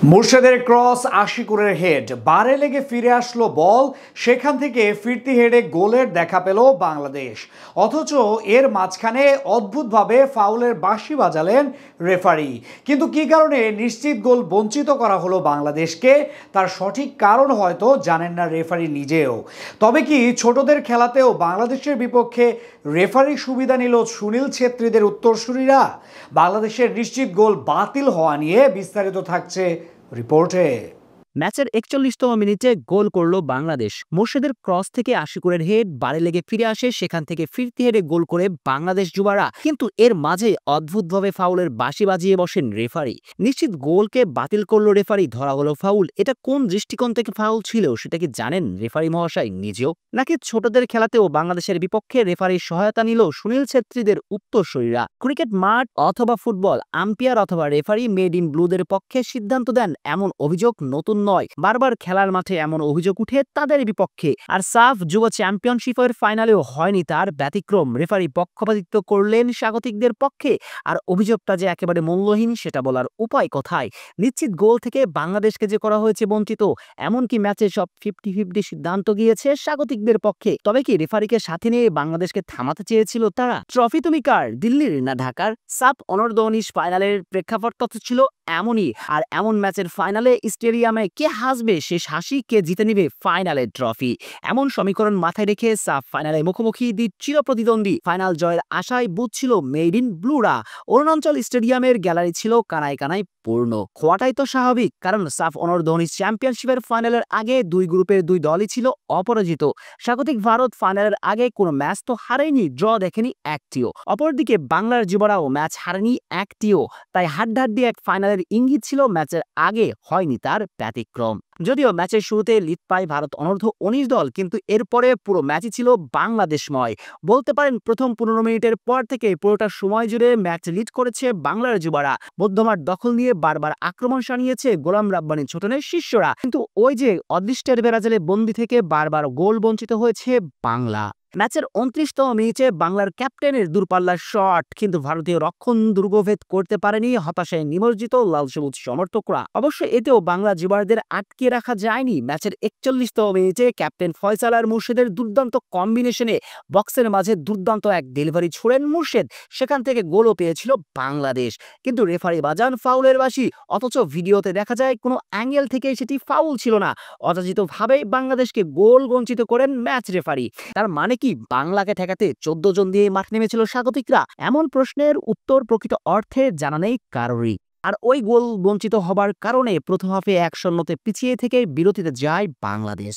মুর্শেদের cross আশিকুরের head বারে লেগে ফিরে আসলো বল, সেখান থেকে ফিরতি হেডে গোলের দেখা পেল বাংলাদেশ। অথচ এর মাঝখানে অদ্ভুতভাবে ফাউলের বাঁশি বাজালেন রেফারি। কিন্তু কী কারণে নিশ্চিত গোল বঞ্চিত করা হলো বাংলাদেশকে, তার সঠিক কারণ হয়তো জানেন না রেফারি নিজেও। তবে কি ছোটদের খেলাতেও বাংলাদেশের বিপক্ষে রেফারি সুবিধা নিল সুনীল ছেত্রীদের উত্তরসূরিরা? বাংলাদেশের নিশ্চিত গোল বাতিল হওয়া নিয়ে বিস্তারিত থাকছে রিপোর্টে। ম্যাচের ৪১তম মিনিটে গোল করল বাংলাদেশ। মুর্শেদের ক্রস থেকে আশিকুরের হেড বারে লেগে ফিরে আসে, সেখান থেকে ফিরতি হেডে গোল করে বাংলাদেশ যুবারা। কিন্তু এর মাঝে অদ্ভুতভাবে ফাউলের বাঁশি বাজিয়ে বসেন রেফারি। নিশ্চিত গোলকে বাতিল করলো রেফারি, ধরা হলো ফাউল। এটা কোন দৃষ্টিকোণ থেকে ফাউল ছিল সেটা কি জানেন রেফারি মহাশয় নিজেও? নাকি ছোটদের খেলাতেও বাংলাদেশের বিপক্ষে রেফারির সহায়তা নিল সুনীল ছেত্রীদের উত্তরসূরিরা? ক্রিকেট মাঠ অথবা ফুটবল, আম্পায়ার অথবা রেফারি মেড ইন ব্লুদের পক্ষে সিদ্ধান্ত দেন, এমন অভিযোগ নতুন নয়। বারবার খেলার মাঠে এমন অভিযোগ উঠে তাদের বিপক্ষে। আর সাফ যুব চ্যাম্পিয়নশিপের ফাইনালেও হয়নি তার ব্যতিক্রম। রেফারি পক্ষপাতিত্ব করলেন স্বাগতিকদের পক্ষে। আর অভিযোগটা যে একেবারে মূল্যহীন সেটা বলার উপায় কোথায়? নিশ্চিত গোল থেকে বাংলাদেশকে যে করা হয়েছে বঞ্চিত, এমনকি ম্যাচে সব 50-50 সিদ্ধান্ত গিয়েছে স্বাগতিকদের পক্ষে। তবে কি রেফারিকে সাথে নিয়ে বাংলাদেশকে থামাতে চেয়েছিল তারা? ট্রফি তুমি কার, দিল্লির না ঢাকার? সাফ অনূর্ধ্ব-19 ফাইনালের প্রেক্ষাপট তত ছিল এমনই। আর এমন ম্যাচের ফাইনালে স্টেডিয়ামে কে হাসবে, শেষ হাসি কে জিতে নিবে ফাইনালের ট্রফি, এমন সমীকরণ মাথায় রেখে সাফ ফাইনালে মুখোমুখি চিরপ্রতিদ্বন্দ্বী ফাইনাল জয়ের আশায় বুঝছিল মেড ইন ব্লুরা। অরুণাচল স্টেডিয়ামের গ্যালারি ছিল কানায় কানায় পূর্ণ। হওয়াটাই তো স্বাভাবিক, কারণ সাফ অনূর্ধ্ব-19 চ্যাম্পিয়নশিপের ফাইনালের আগে দুই গ্রুপের দুই দলই ছিল অপরাজিত। স্বাগতিক ভারত ফাইনালের আগে কোনো ম্যাচ তো হারেনি, ড্র দেখেনি একটিও। অপরদিকে বাংলার যুবরাও ম্যাচ হারেনি একটিও। তাই হাড্ডাহাড্ডি এক ফাইনালের ইঙ্গিত ছিল ম্যাচের আগে, হয়নি তার ব্যতিক্রম। যদিও ম্যাচের শুরুতে লিড পায় ভারত অনূর্ধ্ব-19 দল, কিন্তু এরপরে পুরো ম্যাচই ছিল বাংলাদেশময়। বলতে পারেন প্রথম 15 মিনিটের পর থেকে পুরোটা সময় জুড়ে ম্যাচ লিড করেছে বাংলার যুবরা। মধ্যমাঠ দখল নিয়ে বারবার আক্রমণ সানিয়েছে গোলাম রাব্বানী ছোটনের শিষ্যরা। কিন্তু ওই যে অদৃষ্টের বেড়াজালে বন্দি থেকে বারবার গোল বঞ্চিত হয়েছে বাংলা। ম্যাচের 29তম মিনিটে বাংলার ক্যাপ্টেনের দূরপাল্লার শট, কিন্তু ভারতীয় রক্ষণ দুর্গভেদ করতে পারেনি। হতাশায় নিমজ্জিত লাল সবুজ সমর্থকরা। অবশ্য এতেও বাংলা যুবারদের আটকে রাখা যায়নি। ম্যাচের 41তম মিনিটে ক্যাপ্টেন ফয়সাল আর মুর্শেদের দুর্দান্ত কম্বিনেশনে বক্সের মাঝে দুর্দান্ত এক ডেলিভারি ছোড়েন মুর্শেদ, সেখান থেকে গোলও পেয়েছিল বাংলাদেশ। কিন্তু রেফারি বাজান ফাউলের বাঁশি, অথচ ভিডিওতে দেখা যায় কোনো অ্যাঙ্গেল থেকে সেটি ফাউল ছিল না। অযাচিতভাবেই বাংলাদেশকে গোল বঞ্চিত করেন ম্যাচ রেফারি। তার মানে কি বাংলাকে ঠেকাতে 14 জন দিয়ে মাঠ নেমেছিল স্বাগতিকরা? এমন প্রশ্নের উত্তর প্রকৃত অর্থে জানা নেই কারোরই। আর ওই গোল বঞ্চিত হবার কারণে প্রথম হাফে 1-0 পিছিয়ে থেকে বিরতিতে যায় বাংলাদেশ।